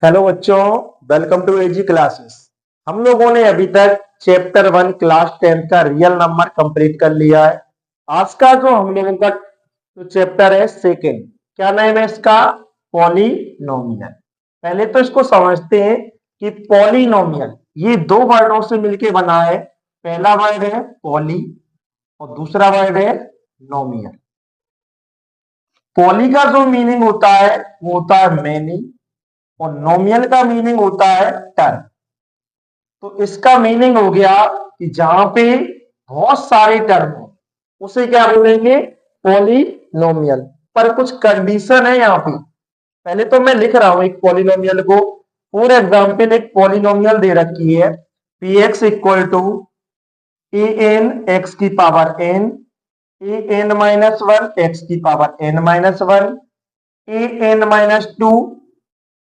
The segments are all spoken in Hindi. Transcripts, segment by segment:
हेलो बच्चों, वेलकम टू एजी क्लासेस। हम लोगों ने अभी तक चैप्टर 1 क्लास 10 का रियल नंबर कंप्लीट कर लिया है। आज का जो हम लोगों का चैप्टर है सेकेंड, क्या नाम है इसका? पॉलिनोमियल। पहले तो इसको समझते हैं कि पॉलिनोमियल ये दो वर्डों से मिलके बना है। पहला वर्ड है पॉली और दूसरा वर्ड है नोमियल। पॉली का जो मीनिंग होता है वो होता है मैनी और नोमियल का मीनिंग होता है टर्म। तो इसका मीनिंग हो गया कि जहां पे बहुत सारे टर्म हो उसे क्या बोलेंगे? पॉलिनोमियल। पर कुछ कंडीशन है यहाँ पे। पहले तो मैं लिख रहा हूं एक पॉलिनोमियल को। फॉर एग्जाम्पल एक पॉलिनोमियल दे रखी है P X equal to A N X की power N, A N minus one X की power N minus one, A N minus two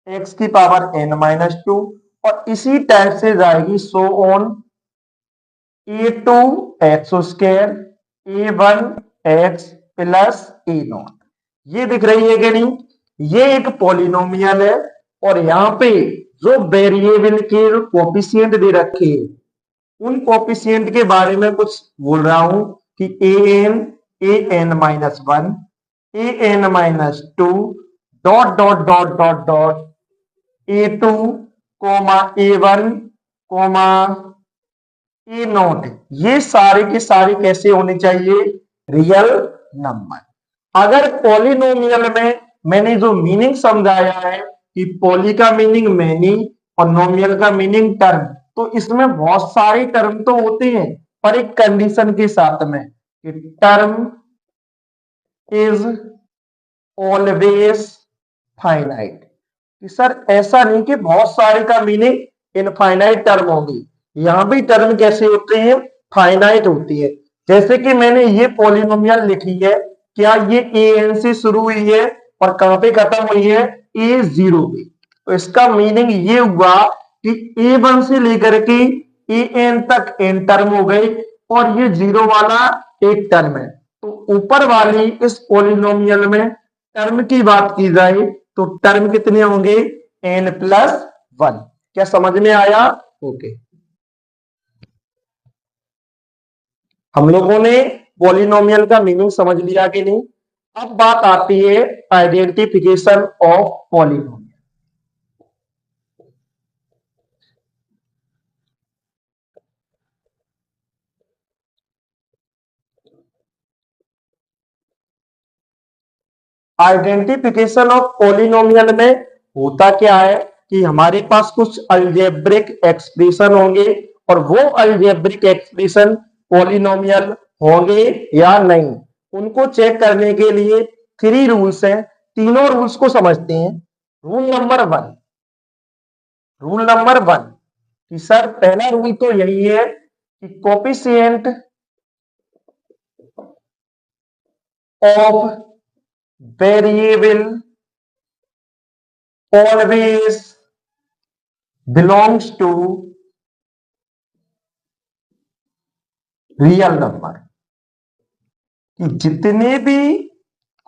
X की पावर एन माइनस टू, और इसी टाइप से जाएगी so on A two X square A one X plus A naught. ये दिख रही है कि नहीं? ये एक पॉलिनोमियल है और यहाँ पे जो वेरिएबल के कोफिशिएंट दे रखे हैं उन कोफिशिएंट के बारे में कुछ बोल रहा हूं कि a N minus one, A N minus two, dot dot dot dot dot a two comma a one comma a naught. ये सारे के सारे कैसे होने चाहिए? Real number. अगर पॉलिनोमियल में मैंने जो मीनिंग समझाया है कि पॉली का मीनिंग मैनी और नोमियल का मीनिंग टर्म, तो इसमें बहुत सारे टर्म तो होते हैं पर एक कंडीशन के साथ में कि टर्म इज ऑलवेज फाइनाइट। कि सर ऐसा नहीं कि बहुत सारे का मीनिंग इनफाइनाइट टर्म होगी। यहां भी टर्म कैसे होते हैं? फाइनाइट होती है। जैसे कि मैंने ये पॉलिनोमियल लिखी है, क्या ये ए एन से शुरू हुई है और कहां पे खत्म हुई है? ए जीरो पे। तो इसका मीनिंग ये हुआ कि ए वन से लेकर के ए एन तक एन टर्म हो गई और ये जीरो वाला एक टर्म है। तो ऊपर वाली इस पॉलिनोमियल में टर्म की बात की जाए तो टर्म कितने होंगे? N plus one. क्या समझ में आया? ओके। हम लोगों ने पॉलिनोमियल का मीनिंग समझ लिया कि नहीं? अब बात आती है identification of polynomial. Identification of polynomial में होता क्या है कि हमारे पास कुछ अलजेब्रिक एक्सप्रेशन होंगे और वो अलजेब्रिक एक्सप्रेशन पॉलिनोमियल होंगे या नहीं, उनको चेक करने के लिए 3 रूल्स हैं। तीनों रूल्स को समझते हैं। रूल नंबर वन कि सर पहला रूल तो यही है कि coefficient of variable always belongs to real number. कि जितने भी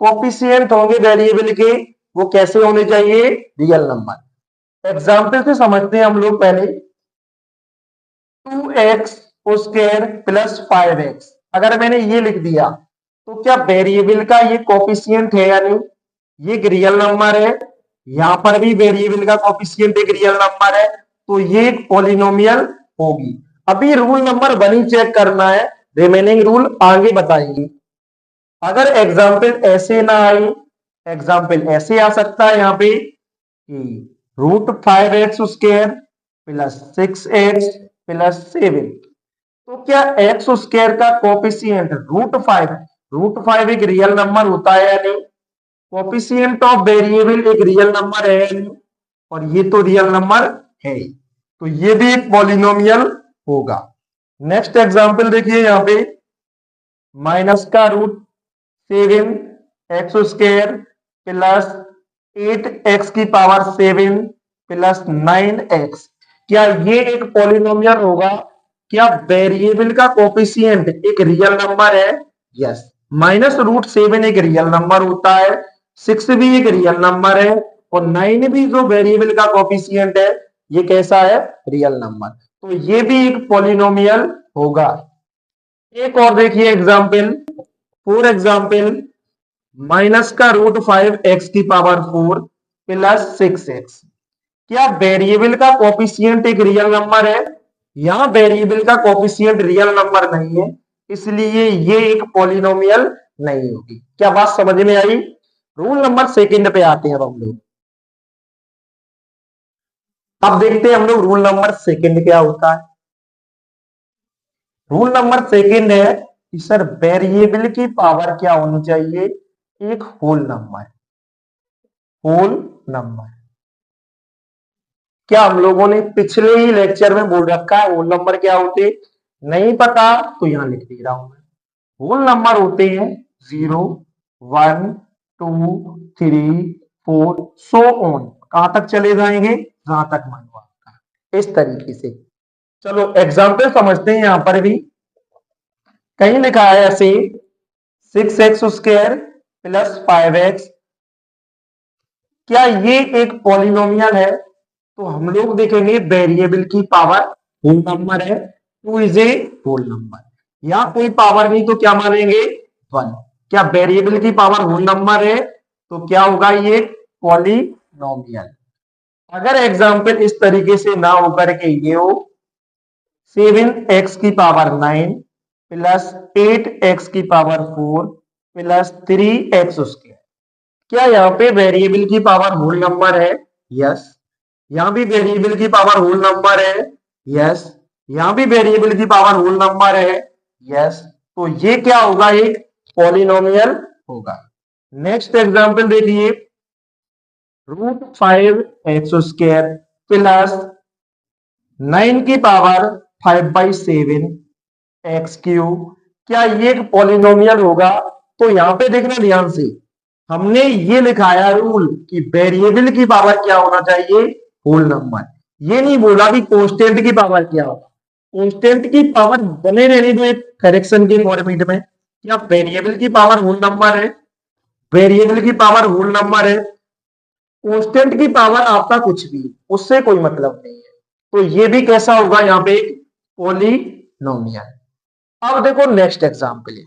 कोफिशिएंट होंगे वेरिएबल के वो कैसे होने चाहिए? Real number. एग्जाम्पल से समझते हैं हम लोग पहले। 2x स्क्वायर प्लस 5x अगर मैंने ये लिख दिया तो क्या वेरिएबल का ये कोफिशिएंट है या नहीं? ये एक रियल नंबर है। यहां पर भी वेरिएबल का कोफिशिएंट एक रियल नंबर है, तो ये एक पॉलिनोमियल होगी। अभी रूल नंबर 1 ही चेक करना है, रिमेनिंग रूल आगे बताएंगे। अगर एग्जाम्पल ऐसे ना आए, एग्जाम्पल ऐसे आ सकता है यहाँ पे √5x square plus 6x plus 7। तो क्या एक्स स्क्वायर का कोफिशिएंट √5 एक रियल नंबर होता है या नहीं? कोफिशिएंट ऑफ वेरिएबल एक रियल नंबर है और ये तो रियल नंबर है, तो ये भी एक पॉलिनोमियल होगा। नेक्स्ट एग्जांपल देखिए यहाँ पे माइनस का √7 एक्स स्क्वायर प्लस 8x की पावर 7 प्लस 9x। क्या ये एक पॉलिनोमियल होगा? क्या वेरिएबल का कोफिशिएंट एक रियल नंबर है? यस। -√7 एक रियल नंबर होता है, 6 भी एक रियल नंबर है और 9 भी जो वेरिएबल का कोफिशिएंट है ये कैसा है, रियल नंबर। तो ये भी एक पॉलिनोमियल होगा। एक और देखिए एग्जाम्पल, फॉर एग्जाम्पल माइनस का रूट 5x की पावर 4 प्लस 6x। क्या वेरिएबल का कोफिशिएंट एक रियल नंबर है? यहां वेरिएबल का कोफिशिएंट रियल नंबर नहीं है, इसलिए ये एक पॉलिनोमियल नहीं होगी। क्या बात समझ में आई? रूल नंबर सेकंड पे आते हैं अब हम लोग। अब देखते हैं हम लोग रूल नंबर सेकंड क्या होता है। रूल नंबर सेकंड है कि सर वेरिएबल की पावर क्या होनी चाहिए, एक होल नंबर। होल नंबर क्या हम लोगों ने पिछले ही लेक्चर में बोल रखा है होल नंबर क्या होते? नहीं पता तो यहां लिख दे रहा हूं मैं। होल नंबर होते हैं 0, 1, 2, 3, 4 सो ऑन। कहां तक चले जाएंगे? जहां तक मन हुआ, इस तरीके से। चलो एग्जाम्पल समझते हैं। यहां पर भी कहीं लिखा है ऐसे 6x² प्लस 5x। क्या ये एक पॉलिनोमियल है? तो हम लोग देखेंगे वेरिएबल की पावर होल नंबर है, 2 इज ए होल नंबर। या कोई पावर नहीं तो क्या मानेंगे? 1। क्या वेरिएबल की पावर होल नंबर है तो क्या होगा? ये पॉलिनोमियल। अगर एग्जाम्पल इस तरीके से ना होकर के ये हो 7x की पावर 9 प्लस 8x की पावर 4 प्लस 3x²। क्या यहाँ पे वेरिएबल की पावर होल नंबर है? यस। यहां भी वेरिएबल की पावर होल नंबर है? यस। यहां भी वेरिएबल की पावर होल नंबर है? यस। तो ये क्या होगा? एक पॉलिनोमियल होगा। नेक्स्ट एग्जांपल देखिए, √5x² प्लस 9 की पावर 5/7 x³। क्या ये एक पॉलिनोमियल होगा? तो यहां पे देखना ध्यान से, हमने ये लिखाया रूल कि वेरिएबल की पावर क्या होना चाहिए? Whole number. ये नहीं बोला कि कांस्टेंट की पावर क्या होगा। कांस्टेंट की पावर बने रहने दो एक करेक्शन के फॉर्मेट में। क्या वेरिएबल की पावर होल नंबर है? वेरिएबल की पावर होल नंबर है। कांस्टेंट की पावर आपका कुछ भी, उससे कोई मतलब नहीं है। तो ये भी कैसा होगा? यहाँ पे पॉलिनोमियल। अब देखो नेक्स्ट एग्जाम्पल,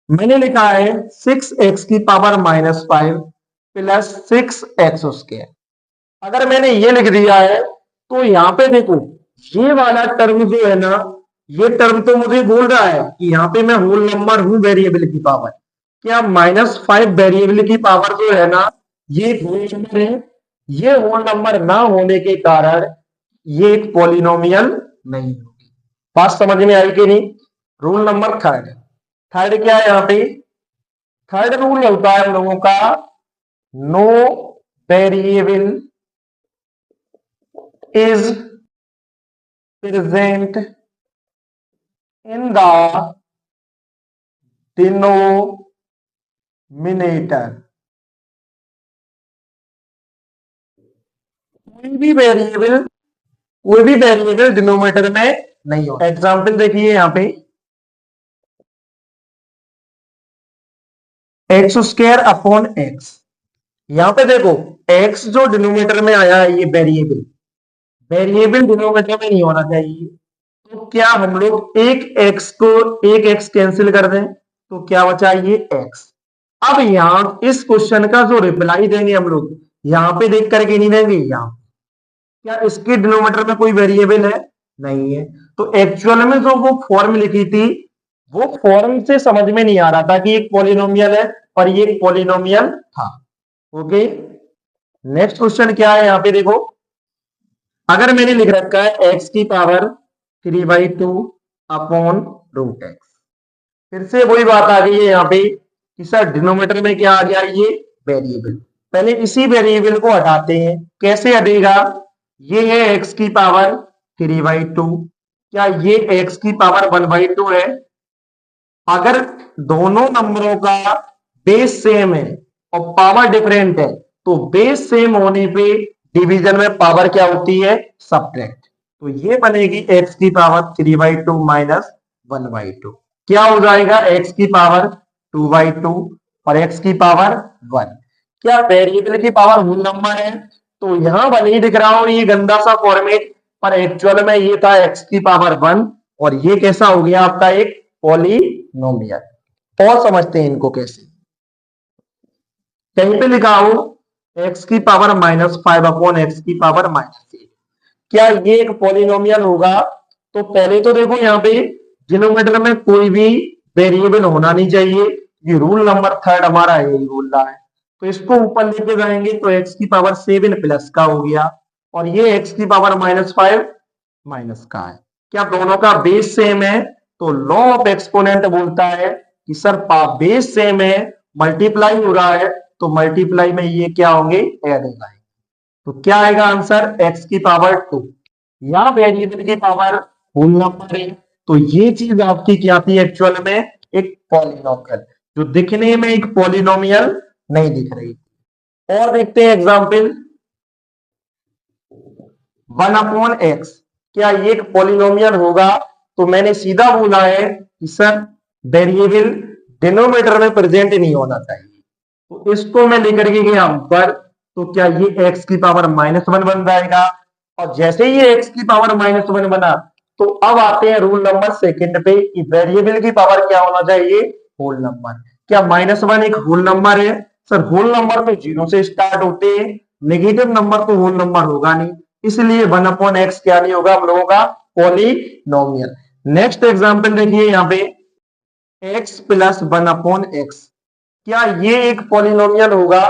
मैंने लिखा है 6x की पावर -5 प्लस 6x²। अगर मैंने ये लिख दिया है तो यहां पे देखो ये वाला टर्म जो है ना, ये टर्म तो मुझे बोल रहा है कि यहां पे मैं होल नंबर हूं वेरिएबल की पावर। क्या -5 वेरिएबल की पावर जो है ना ये होल नंबर है? ये होल नंबर ना होने के कारण ये एक पॉलिनोमियल नहीं होगी। बात समझ में आई कि नहीं? Rule number third. थर्ड क्या है यहाँ पे? थर्ड रूल होता है हम लोगों का no variable is present in the denominator. कोई भी वेरिएबल डिनोमिनेटर में नहीं हो। एग्जाम्पल देखिए यहां पे x² अपॉन x। यहां पे देखो x जो डिनोमिनेटर में आया है ये वेरिएबल, वेरिएबल डिनोमिनेटर में नहीं होना चाहिए। तो क्या हम लोग एक x कैंसिल कर दें तो क्या बचा? ये x। अब यहां इस क्वेश्चन का जो रिप्लाई देंगे हम लोग यहां पे देख करके नहीं देंगे। यहां क्या इसके डिनोमिनेटर में कोई वेरिएबल है? नहीं है। तो एक्चुअल में जो वो फॉर्म लिखी थी वो फॉर्म से समझ में नहीं आ रहा था कि एक पॉलिनोमियल है, पर ये एक पॉलिनोमियल था। ओके, नेक्स्ट क्वेश्चन क्या है? यहां पे देखो, अगर मैंने लिख रखा है x की पावर 3/2 अपॉन √x। फिर से वही बात आ गई है यहाँ पे कि सर डिनोमिनेटर में क्या आ गया? ये वेरिएबल। पहले इसी वेरिएबल को हटाते हैं। कैसे हटेगा? ये है x की पावर 3/2। क्या ये x की पावर 1/2 है? अगर दोनों नंबरों का बेस सेम है और पावर डिफरेंट है तो बेस सेम होने पे डिवीजन में पावर क्या होती है? सब्ट्रैक्ट। तो ये बनेगी x की पावर 3/2 माइनस 1/2। क्या हो जाएगा? x की पावर 2/2 और x की पावर 1। क्या वेरिएबल की पावर होल नंबर है? तो यहां भले ही दिख रहा हो ये गंदा सा फॉर्मेट, पर एक्चुअल में ये था x की पावर 1 और ये कैसा हो गया आपका एक पॉलिनोमियल। और समझते हैं इनको कैसे। कहीं पे लिखा हो x की पावर -5 अपॉन x की पावर -8, क्या ये एक पॉलिनोमियल होगा? तो पहले तो देखो यहाँ पे डिनोमिनेटर में कोई भी वेरिएबल होना नहीं चाहिए। ये रूल नंबर थर्ड हमारा यही बोल रहा है। तो इसको ऊपर लेके जाएंगे तो x की पावर 7 प्लस का हो गया और ये x की पावर -5 माइनस का है। क्या दोनों का बेस सेम है? तो लॉ ऑफ एक्सपोनेंट बोलता है कि सर बेस सेम है, मल्टीप्लाई हो रहा है, तो मल्टीप्लाई में ये क्या होंगे, ऐड हो जाएंगे। तो क्या आएगा आंसर, x की पावर 2। या वेरिएबल की पावर होल नंबर है, तो ये चीज आपकी क्या थी एक्चुअल में, एक पॉलिनोमियल, जो दिखने में एक पॉलिनोमियल नहीं दिख रही। और देखते हैं एग्जांपल 1/x, क्या ये एक पॉलिनोमियल होगा? तो मैंने सीधा बोला है कि सर वेरिएबल डिनोमिनेटर में प्रेजेंट नहीं होना चाहिए। तो इसको मैं लेकर के गया ऊपर, तो क्या ये x की पावर -1 बन जाएगा। और जैसे ही ये x की पावर -1 बना, तो अब आते हैं रूल नंबर सेकंड पे कि वेरिएबल की पावर क्या होना चाहिए, होल नंबर। क्या -1 एक होल नंबर है? सर होल नंबर में 0 से स्टार्ट होते हैं, नेगेटिव नंबर तो होल नंबर होगा नहीं, इसलिए 1/x क्या नहीं होगा हम लोगों का, पॉलिनोमियल। नेक्स्ट एग्जांपल देखिए यहाँ पे x + 1/x, क्या ये एक पॉलिनोमियल होगा?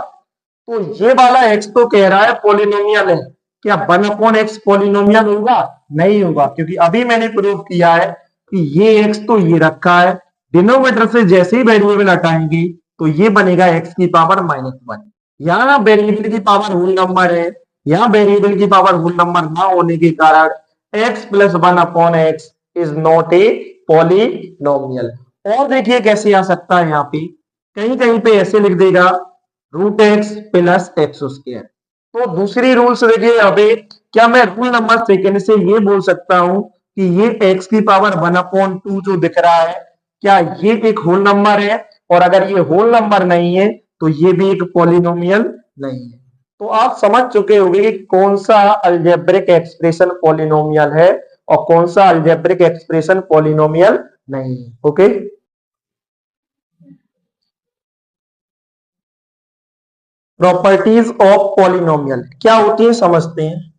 तो ये वाला x तो कह रहा है पॉलिनोमियल है, क्या 1/x पॉलिनोमियल होगा? नहीं होगा, क्योंकि अभी मैंने प्रूव किया है कि ये x तो ये रखा है, डिनोमिनेटर से जैसे ही वेरिएबल हटाएंगे तो ये बनेगा x की पावर -1। यहाँ वेरिएबल की पावर होल नंबर है, यहाँ वेरिएबल की पावर होल नंबर ना होने के कारण x + 1/x is not a polynomial. और देखिए कैसे आ सकता है, यहाँ पे कहीं कहीं पे ऐसे लिख देगा √x + x²। तो दूसरी रूल्स देखिए यहाँ पे, क्या मैं रूल नंबर सेकंड से ये बोल सकता हूं कि ये x की पावर 1/2 जो दिख रहा है, क्या ये एक होल नंबर है? और अगर ये होल नंबर नहीं है तो ये भी एक पॉलिनोमियल नहीं है। तो आप समझ चुके होंगे कि कौन सा अलजेब्रिक एक्सप्रेशन पॉलिनोमियल है और कौन सा अलजेब्रिक एक्सप्रेशन पॉलिनोमियल नहीं है। ओके, प्रॉपर्टीज ऑफ पॉलिनोमियल क्या होती है समझते हैं।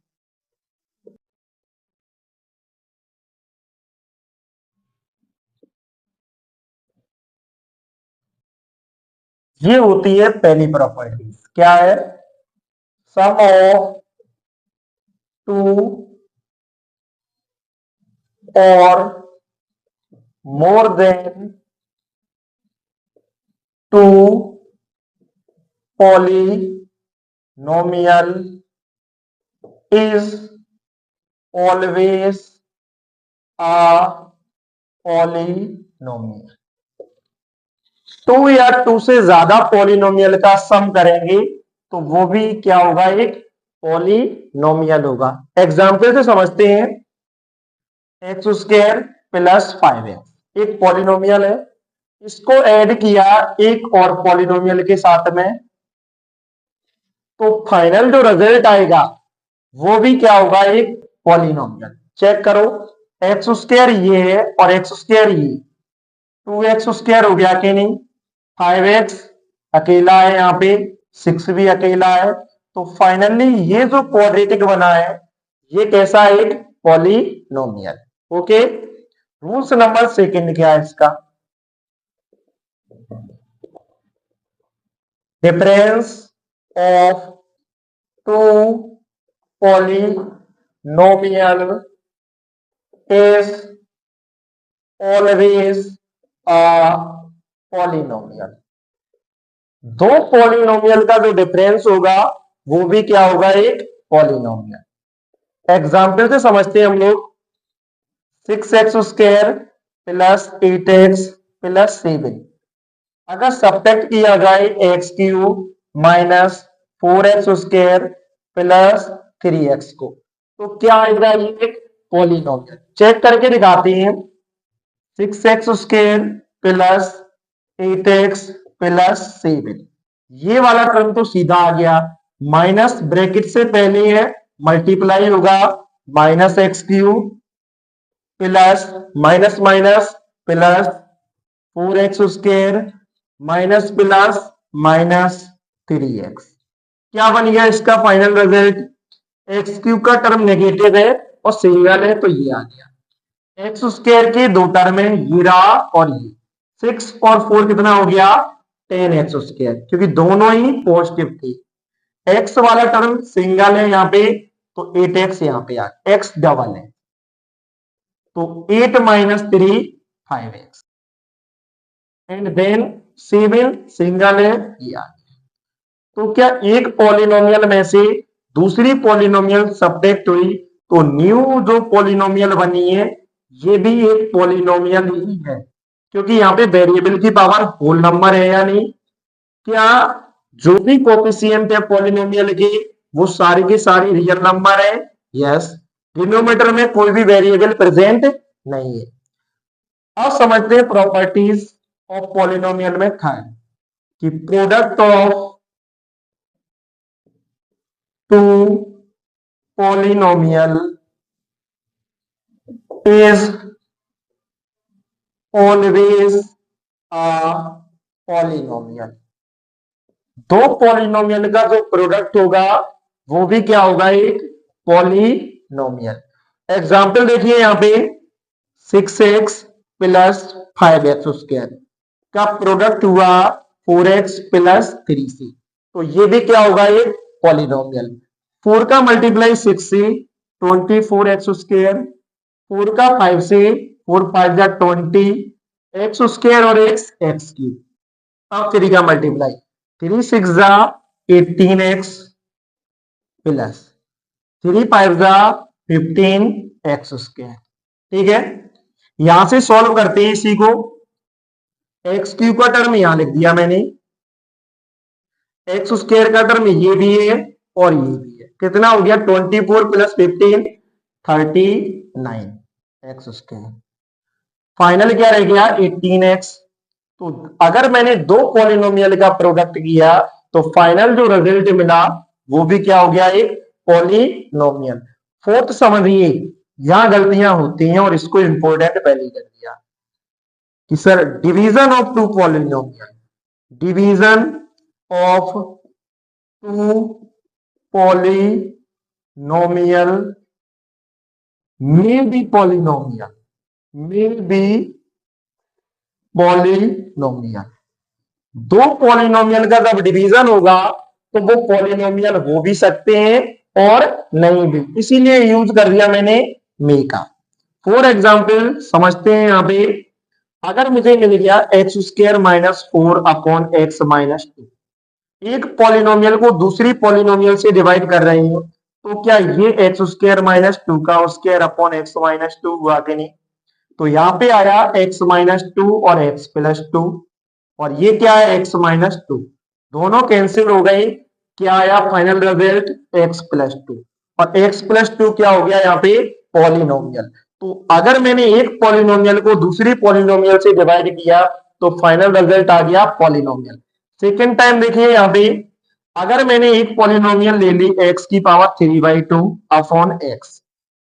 ये होती है पहली प्रॉपर्टीज, क्या है, सम ऑफ टू और more than two polynomial is always a polynomial। Two या टू से ज्यादा पॉलिनोमियल का सम करेंगे तो वो भी क्या होगा, एक पॉलिनोमियल होगा। एग्जाम्पल से समझते हैं, x² + 5x एक पॉलिनोमियल है, इसको ऐड किया एक और पॉलिनोमियल के साथ में, तो फाइनल जो रिजल्ट आएगा वो भी क्या होगा, एक पॉलिनोमियल। चेक करो, x² ये है और x² ये, 2x² हो गया कि नहीं, 5x अकेला है यहाँ पे, 6 भी अकेला है, तो फाइनली ये जो क्वाड्रेटिक बना है ये कैसा है, एक polynomial. Okay, rules number second क्या है इसका, difference of two polynomial is always a polynomial। दो पॉलिनोमियल का जो डिफरेंस होगा वो भी क्या होगा, एक पॉलिनोमियल। एग्जाम्पल से समझते हैं हम लोग, 6x² + 8x + 7, अगर सब्ट्रैक्ट किया जाए x³ - 4x² + 3x को, तो क्या आएगा, ये एक पॉलिनोमियल। चेक करके दिखाते हैं, 6x² + 8x + 7 ये वाला टर्म तो सीधा आ गया, माइनस ब्रैकेट से पहले है मल्टीप्लाई होगा minus x cube plus minus minus plus 4x square minus plus minus 3x। क्या बन गया इसका फाइनल रिजल्ट? एक्स क्यूब का टर्म नेगेटिव है और सिंगल है तो ये आ गया। एक्स स्क्वायर के दो टर्म है, ये रहा और ये, 6 और 4 कितना हो गया 10x स्क्वायर, क्योंकि दोनों ही पॉजिटिव थे। एक्स वाला टर्म सिंगल है यहाँ पे तो 8x यहाँ पे आ गया, एक्स डबल है तो 8 minus 3 5x and then 7 single है ये आ गया। तो क्या एक पॉलिनोमियल में से दूसरी पॉलिनोमियल सब्ट्रैक्ट हुई तो न्यू जो पॉलिनोमियल बनी है ये भी एक पॉलिनोमियल ही है, क्योंकि यहाँ पे वेरिएबल की पावर होल नंबर है या नहीं? क्या जो भी कोफिशिएंट है पॉलिनोमियल के वो सारी की सारी रियल नंबर है? यस। डिनोमिनेटर में कोई भी वेरिएबल प्रेजेंट नहीं है। अब समझते हैं प्रॉपर्टीज ऑफ पॉलिनोमियल में थर्ड कि product of two polynomial is always a polynomial। दो पॉलिनोमियल का जो प्रोडक्ट होगा वो भी क्या होगा? एक पॉलिनोमियल। एग्जाम्पल देखिए यहाँ पे 6x प्लस 5x स्क्वायर का प्रोडक्ट हुआ 4x प्लस 3c, तो ये भी क्या होगा? एक पॉलिनोमियल। 4 का मल्टीप्लाई 6 से 24x स्क्वायर, 4 का 5 से 4 5 जा 20 एक्स स्क्वायर और एक्स एक्स क्यूब। अब 3 का मल्टीप्लाई 3 6 जा 18x प्लस 3 5 जा 15x स्क्वायर। ठीक है, यहां से सॉल्व करते हैं इसी को। एक्स क्यूब का टर्म यहां लिख दिया मैंने, एक्स स्क्वायर का टर्म ये भी है और ये भी है, कितना हो गया 24 प्लस 15 39 एक्स स्क्वायर। फाइनल क्या रह गया 18x। तो अगर मैंने दो पॉलिनोमियल का प्रोडक्ट किया तो फाइनल जो रिजल्ट मिला वो भी क्या हो गया? एक पॉलिनोमियल। फोर्थ समझिए, यहां गलतियां होती हैं और इसको इंपोर्टेंट पहले कर दिया कि sir division of two polynomial, division of two polynomial may be polynomial, may be polynomial. दो पॉलिनोमियल का जब डिवीजन होगा तो वो पॉलिनोमियल हो भी सकते हैं और नहीं भी, इसीलिए यूज कर दिया मैंने मे का। फॉर एग्जाम्पल समझते हैं यहां पे, अगर मुझे मिल गया x square minus 4 upon x minus 2, एक पॉलिनोमियल को दूसरी पॉलिनोमियल से डिवाइड कर रहे हैं तो क्या ये एक्स स्क्वायर माइनस 2 का स्क्वायर अपॉन एक्स माइनस 2 हुआ कि नहीं? तो यहां पे आया एक्स माइनस 2 और एक्स प्लस 2, और ये क्या है एक्स माइनस 2, दोनों कैंसिल हो गई। क्या आया फाइनल रिजल्ट एक्स प्लस 2, और एक्स प्लस 2 क्या हो गया यहाँ पे? पॉलिनोमियल। तो अगर मैंने एक पॉलिनोमियल को दूसरी पॉलिनोमियल से डिवाइड किया तो फाइनल रिजल्ट आ गया पॉलिनोमियल। सेकेंड टाइम देखिए यहाँ पे, अगर मैंने एक पॉलिनोमियल ले ली एक्स की पावर 3/2 अपॉन एक्स,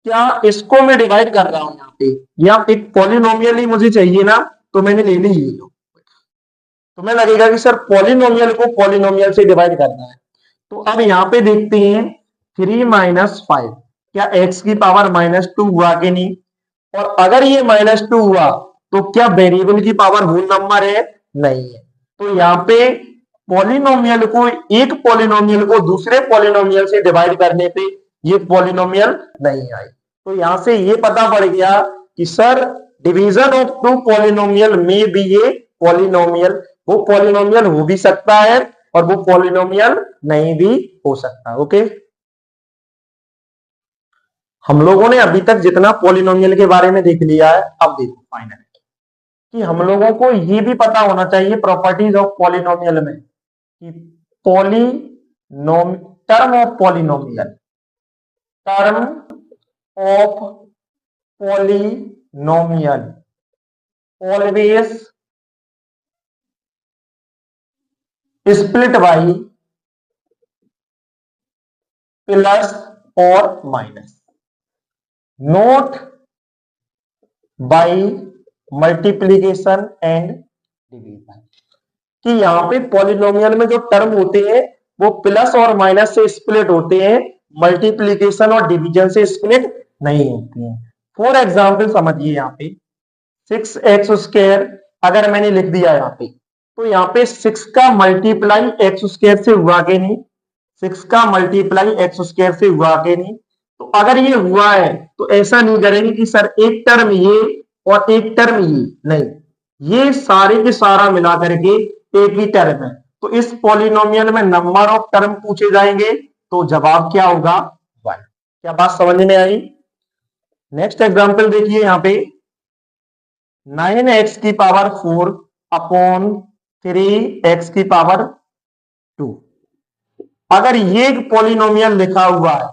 क्या इसको मैं डिवाइड कर रहा हूं यहाँ पे, या एक पॉलिनोमियल ही मुझे चाहिए ना, तो मैंने ले ली ये लो। तुम्हें लगेगा कि सर पॉलिनोमियल को पॉलिनोमियल से डिवाइड करना है, तो अब यहाँ पे देखते हैं 3 माइनस 5, क्या एक्स की पावर माइनस 2 हुआ कि नहीं? और अगर ये माइनस 2 हुआ तो क्या वेरिएबल की पावर होल नंबर है? नहीं है। तो यहाँ पे पॉलिनोमियल को, एक पॉलिनोमियल को दूसरे पॉलिनोमियल से डिवाइड करने पे ये पॉलिनोमियल नहीं आई। तो यहां से ये पता पड़ गया कि sir division of two polynomial में भी ये पॉलिनोमियल, वो पॉलिनोमियल हो भी सकता है और वो पॉलिनोमियल नहीं भी हो सकता। ओके, हम लोगों ने अभी तक जितना पॉलिनोमियल के बारे में देख लिया है, अब देखो फाइनल कि हम लोगों को ये भी पता होना चाहिए प्रॉपर्टीज ऑफ पॉलिनोमियल में कि polynom term of polynomial, term of polynomial always split by plus और minus, not by multiplication and division. कि यहां पे पॉलिनोमियल में जो टर्म होते हैं वो प्लस और माइनस से स्प्लिट होते हैं, मल्टीप्लीकेशन और डिवीजन से स्प्लिट नहीं होती हैं। फॉर एग्जाम्पल समझिए, यहाँ पे 6x² अगर मैंने लिख दिया यहाँ पे, तो यहाँ पे 6 का मल्टीप्लाई x² से हुआ कि नहीं, 6 का मल्टीप्लाई x² से हुआ कि नहीं। तो अगर ये हुआ है तो ऐसा नहीं करेंगे कि सर एक टर्म ये और एक टर्म ये, नहीं, ये सारे के सारा मिला करके एक ही टर्म है। तो इस पॉलिनोमियल में नंबर ऑफ टर्म पूछे जाएंगे तो जवाब क्या होगा, 1। क्या बात समझ में आई? नेक्स्ट एग्जांपल देखिए, यहाँ पे 9x की पावर 4 अपॉन 3x की पावर 2। अगर ये एक पॉलिनोमियल लिखा हुआ है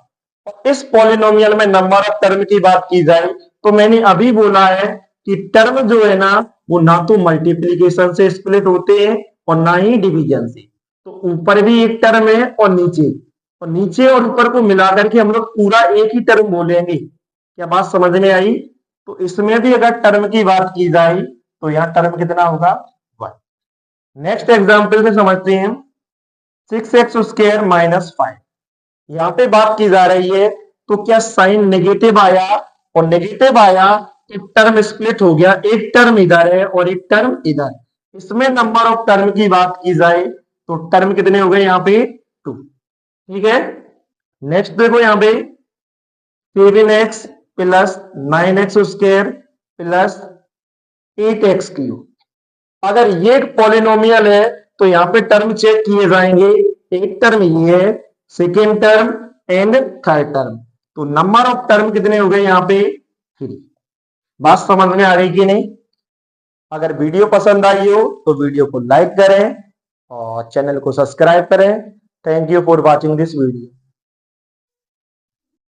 और इस पॉलिनोमियल में नंबर ऑफ टर्म की बात की जाए तो मैंने अभी बोला है कि टर्म जो है ना वो ना तो मल्टीप्लीकेशन से स्प्लिट होते हैं और ना ही डिवीजन से। तो ऊपर भी एक टर्म है और नीचे और ऊपर को मिलाकर के हम लोग पूरा एक ही टर्म बोलेंगे। क्या बात समझ में आई? तो इसमें भी अगर टर्म की बात की जाए तो यहाँ टर्म कितना होगा, 1। नेक्स्ट एग्जाम्पल में समझते हैं 6x² माइनस 5। यहाँ पे बात की जा रही है तो क्या साइन नेगेटिव आया और नेगेटिव आया, एक टर्म स्प्लिट हो गया, एक टर्म इधर है और एक टर्म इधर। इसमें नंबर ऑफ टर्म की बात की जाए तो टर्म कितने हो गए यहाँ पे, 2। ठीक है। नेक्स्ट देखो यहाँ पे 7x plus 9x² plus 8x³। अगर ये एक पॉलिनोमियल है तो यहाँ पे टर्म चेक किए जाएंगे, एक टर्म ये है, second term and third term. तो नंबर ऑफ टर्म कितने हो गए यहाँ पे, 3। बात समझ में आ गई कि नहीं? अगर वीडियो पसंद आई हो तो वीडियो को लाइक करें और चैनल को सब्सक्राइब करें। Thank you for watching this video.